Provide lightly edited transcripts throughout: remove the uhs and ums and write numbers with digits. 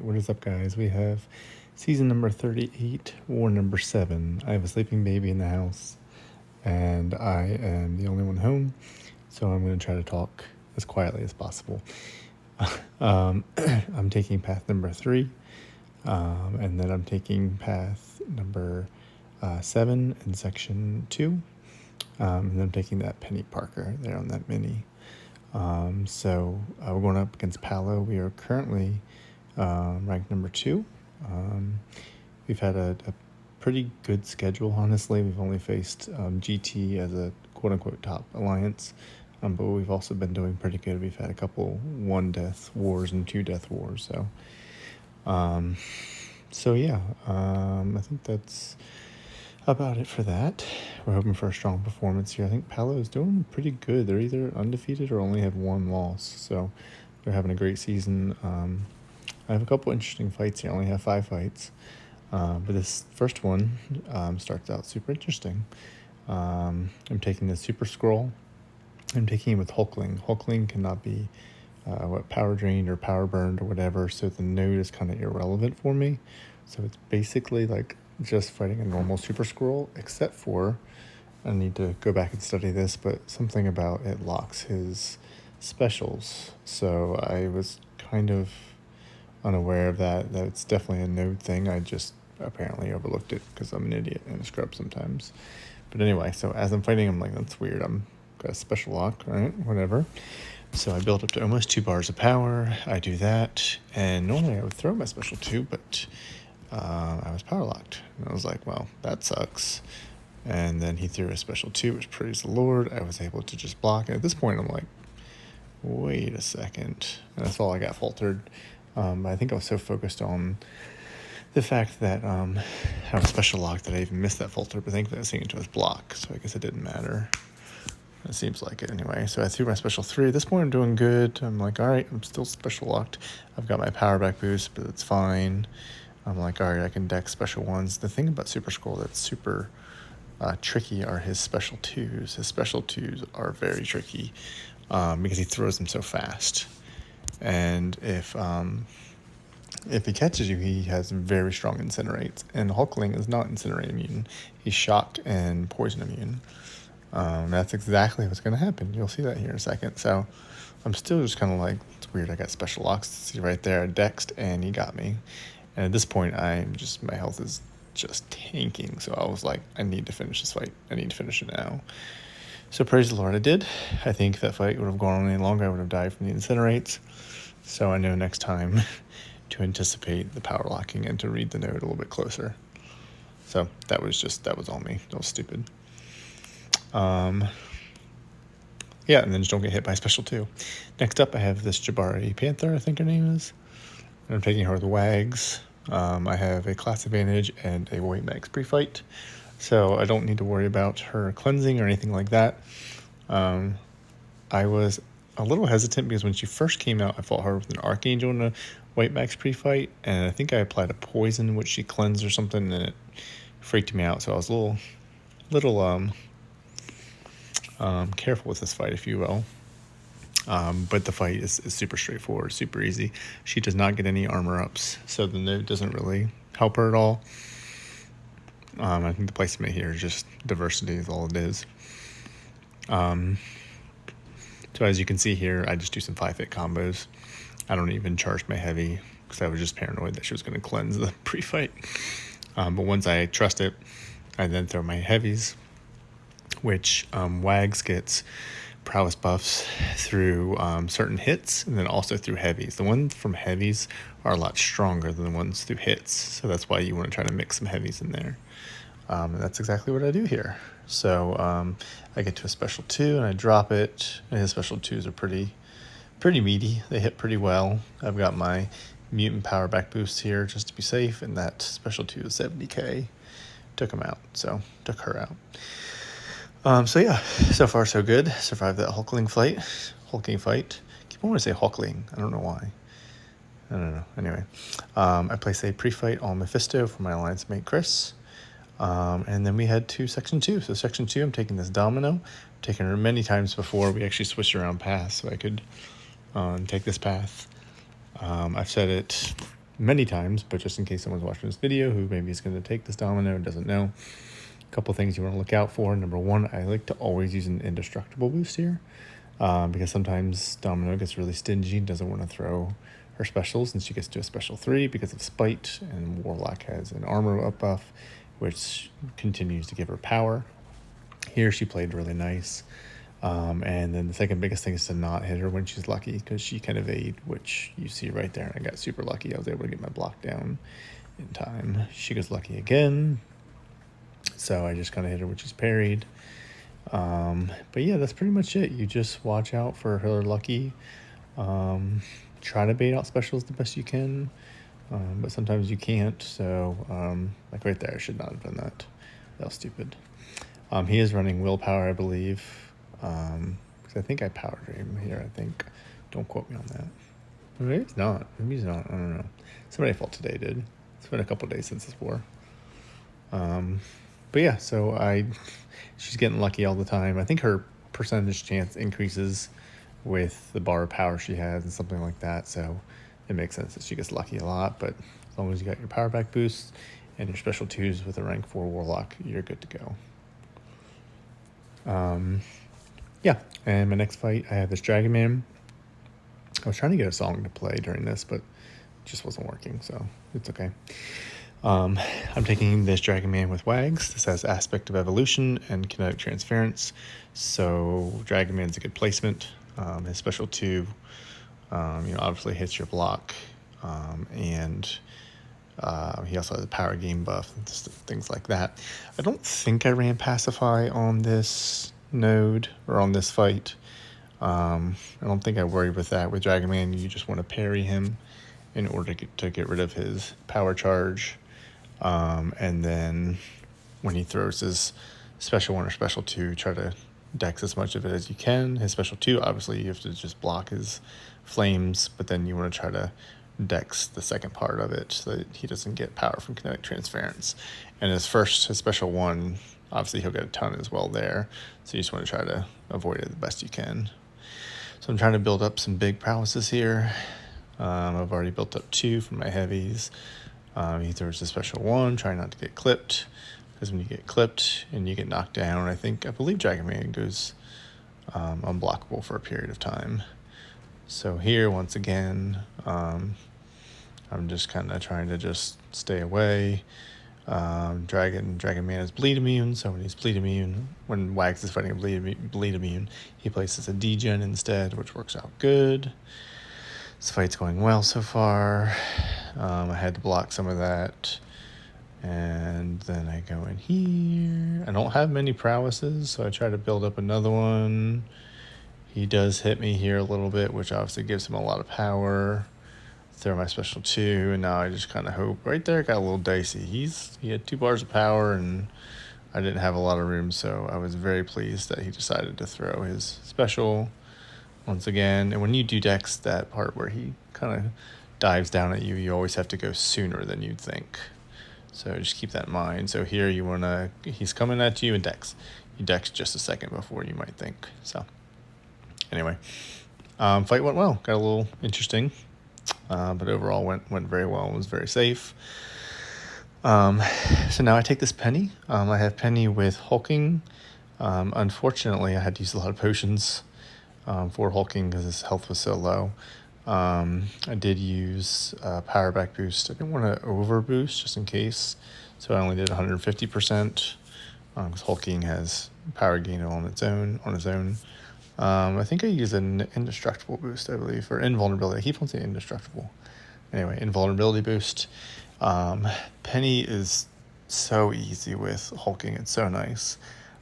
what is up, guys? We have season number 38, war number 7. I have a sleeping baby in the house, and I am the only one home, so I'm going to try to talk as quietly as possible. I'm taking path number 3, and then I'm taking path number 7 in section 2, and then I'm taking that Penny Parker there on that mini. So we're going up against Palo. We are currently ranked number 2. We've had a pretty good schedule, honestly. We've only faced GT as a quote-unquote top alliance, but we've also been doing pretty good. We've had a couple 1-death wars and 2-death wars. So yeah, I think that's about it for that. We're hoping for a strong performance here. I think Palo is doing pretty good. They're either undefeated or only have 1 loss, so they're having a great season. I have a couple interesting fights here. I only have 5 fights, but this first one starts out super interesting. I'm taking the Super Scroll. I'm taking it with Hulkling. Hulkling cannot be power drained or power burned or whatever, so the node is kind of irrelevant for me. So it's basically like just fighting a normal Super Scroll, except for, I need to go back and study this, but something about it locks his specials. So I was kind of unaware of that it's definitely a node thing. I just apparently overlooked it because I'm an idiot and a scrub sometimes. But anyway, so as I'm fighting, I'm like, that's weird. I'm got a special lock, right? Whatever. So I built up to almost 2 bars of power. I do that, and normally I would throw my special 2, but I was power locked. And I was like, well, that sucks. And then he threw a special 2, which, praise the Lord, I was able to just block. And at this point, I'm like, wait a second. And that's all I got faltered. I think I was so focused on the fact that I was special locked that I even missed that falter, but thankfully I was seeing into his block, so I guess it didn't matter. It seems like it anyway. So I threw my special 3. At this point, I'm doing good. I'm like, all right, I'm still special locked. I've got my power back boost, but it's fine. I'm like, all right, I can deck special 1s. The thing about Super Scroll that's super tricky are his special 2s. His special 2s are very tricky because he throws them so fast. And if he catches you, he has very strong incinerates. And Hulkling is not incinerate immune. He's shock and poison immune. That's exactly what's going to happen. You'll see that here in a second. So I'm still just kind of like, it's weird. I got special locks. See right there, I dexed, and he got me. And at this point, my health is just tanking. So I was like, I need to finish this fight. I need to finish it now. So praise the Lord, I did. I think if that fight would have gone on any longer, I would have died from the incinerates. So I know next time to anticipate the power locking and to read the node a little bit closer. So that was all me. That was stupid. Yeah, and then just don't get hit by special 2. Next up, I have this Jabari Panther, I think her name is. And I'm taking her with Wags. I have a class advantage and a weight max pre-fight, so I don't need to worry about her cleansing or anything like that. I was a little hesitant because when she first came out, I fought her with an Archangel in a weight max pre-fight, and I think I applied a poison which she cleansed or something, and it freaked me out. So I was a little careful with this fight, if you will. But the fight is super straightforward, super easy. She does not get any armor ups, so the node doesn't really help her at all. I think the placement here is just diversity is all it is. So as you can see here, I just do some 5-hit combos. I don't even charge my heavy because I was just paranoid that she was going to cleanse the pre-fight. But once I trust it, I then throw my heavies, which Wags gets prowess buffs through certain hits and then also through heavies. The ones from heavies are a lot stronger than the ones through hits, so that's why you want to try to mix some heavies in there. And that's exactly what I do here. So I get to a special 2 and I drop it, and his special 2s are pretty meaty. They hit pretty well. I've got my mutant power back boost here just to be safe, and that special 2 is 70k. Took her out. So yeah, so far so good. Survived that Hulkling fight. Keep on wanting to say Hulkling. I don't know why. I don't know. Anyway, I placed a pre-fight on Mephisto for my alliance mate Chris. And then we head to section 2. So section 2, I'm taking this Domino. I've taken her many times before. We actually switched around paths so I could take this path. I've said it many times, but just in case someone's watching this video who maybe is going to take this domino and doesn't know, a couple things you want to look out for. Number one, I like to always use an indestructible boost here, because sometimes Domino gets really stingy and doesn't want to throw her specials, and she gets to a special 3 because of Spite, and Warlock has an armor up buff, which continues to give her power. Here she played really nice. And then the second biggest thing is to not hit her when she's lucky, because she can evade, which you see right there. I got super lucky. I was able to get my block down in time. She goes lucky again, so I just kind of hit her when she's parried. But yeah, that's pretty much it. You just watch out for her lucky. Try to bait out specials the best you can, but sometimes you can't. So like right there, I should not have done that. That was stupid. He is running willpower, I believe, because I think I powered him here. I think. Don't quote me on that. Maybe it's not. Maybe he's not. I don't know. Somebody fought today did. It's been a couple days since this war. But yeah, so she's getting lucky all the time. I think her percentage chance increases with the bar of power she has and something like that. So it makes sense that she gets lucky a lot. But as long as you got your power back boost and your special 2s with a rank 4 Warlock, you're good to go. Yeah, and my next fight, I have this Dragon Man. I was trying to get a song to play during this, but it just wasn't working, so it's okay. I'm taking this Dragon Man with Wags. This has Aspect of Evolution and Kinetic Transference, so Dragon Man's a good placement. His special 2, obviously hits your block, and he also has a power game buff and just things like that. I don't think I ran Pacify on this node or on this fight. I don't think I worried with that. With Dragon Man, you just want to parry him in order to get rid of his power charge. And then when he throws his special 1 or special 2, try to dex as much of it as you can. His special 2, obviously, you have to just block his flames, but then you want to try to dex the second part of it so that he doesn't get power from kinetic transference. And his special 1, obviously he'll get a ton as well there, so you just want to try to avoid it the best you can. So I'm trying to build up some big prowesses here. I've already built up 2 for my heavies. He throws a special 1, try not to get clipped, because when you get clipped and you get knocked down, I believe Dragon Man goes unblockable for a period of time. So here, once again, I'm just kind of trying to just stay away. Dragon Man is bleed immune, so when he's bleed immune, when Wags is fighting a bleed immune, he places a degen instead, which works out good. This fight's going well so far. I had to block some of that, and then I go in here. I don't have many prowesses, so I try to build up another one. He does hit me here a little bit, which obviously gives him a lot of power. Throw my special 2, and now I just kind of hope. Right there, it got a little dicey. He had 2 bars of power, and I didn't have a lot of room, so I was very pleased that he decided to throw his special once again. And when you do dex, that part where he kind of dives down at you, you always have to go sooner than you'd think. So just keep that in mind. So here he's coming at you and dex. You dex just a second before you might think. So anyway, fight went well. Got a little interesting. But overall went very well and was very safe. So now I take this Penny. I have Penny with hulking. Unfortunately, I had to use a lot of potions for hulking because his health was so low. I did use power back boost. I didn't want to over boost just in case, so I only did 150%. Because hulking has power gain on his own. I think I use an indestructible boost, I believe, or invulnerability. I keep on saying indestructible. Anyway, invulnerability boost. Penny is so easy with hulking. It's so nice.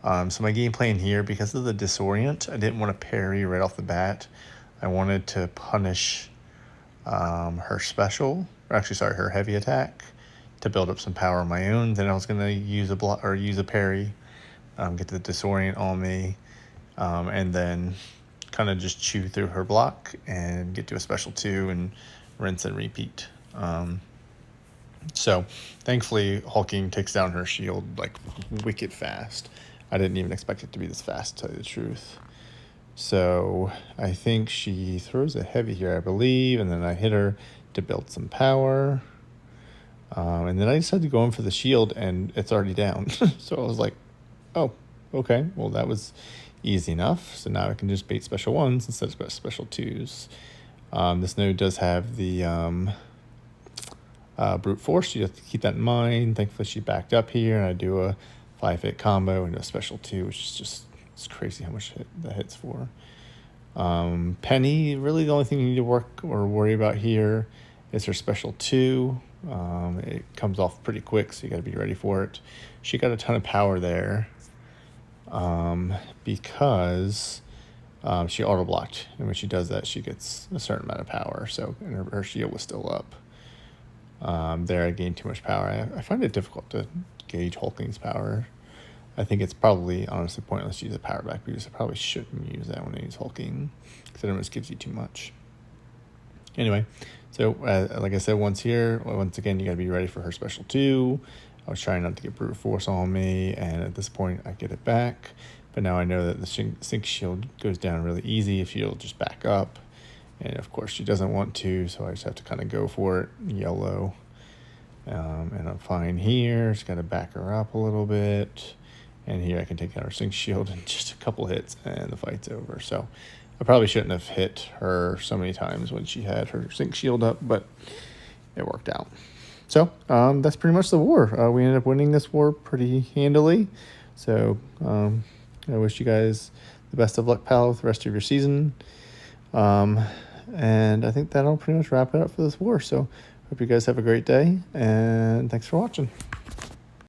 So my game plan here, because of the disorient, I didn't want to parry right off the bat. I wanted to punish her special, her heavy attack, to build up some power of my own. Then I was gonna use a parry, get the disorient on me, and then kind of just chew through her block and get to a special 2 and rinse and repeat. So thankfully hulking takes down her shield like wicked fast. I didn't even expect it to be this fast, to tell you the truth. So I think she throws a heavy here, I believe, and then I hit her to build some power. And then I decided to go in for the shield, and it's already down. So I was like, oh, okay, well, that was easy enough. So now I can just bait special ones instead of special twos. This node does have the brute force. You have to keep that in mind. Thankfully, she backed up here, and I do a 5-hit combo and a special 2, which is just, it's crazy how much that hits for. Penny, really the only thing you need to work or worry about here is her special 2. It comes off pretty quick, so you got to be ready for it. She got a ton of power there because she auto blocked, and when she does that, she gets a certain amount of power. So and her shield was still up. There, I gained too much power. I find it difficult to gauge Hulking's power. I think it's probably honestly pointless to use a power back because I probably shouldn't use that when I use hulking because it almost gives you too much. Anyway, so like I said, once again, you got to be ready for her special 2. I was trying not to get brute force on me, and at this point, I get it back. But now I know that the sync shield goes down really easy if you'll just back up. And of course, she doesn't want to, so I just have to kind of go for it, YOLO. And I'm fine here. Just got to back her up a little bit. And here I can take out her sync shield in just a couple hits, and the fight's over. So I probably shouldn't have hit her so many times when she had her sync shield up, but it worked out. So that's pretty much the war. We ended up winning this war pretty handily. So I wish you guys the best of luck, Palo, with the rest of your season. And I think that'll pretty much wrap it up for this war. So hope you guys have a great day, and thanks for watching.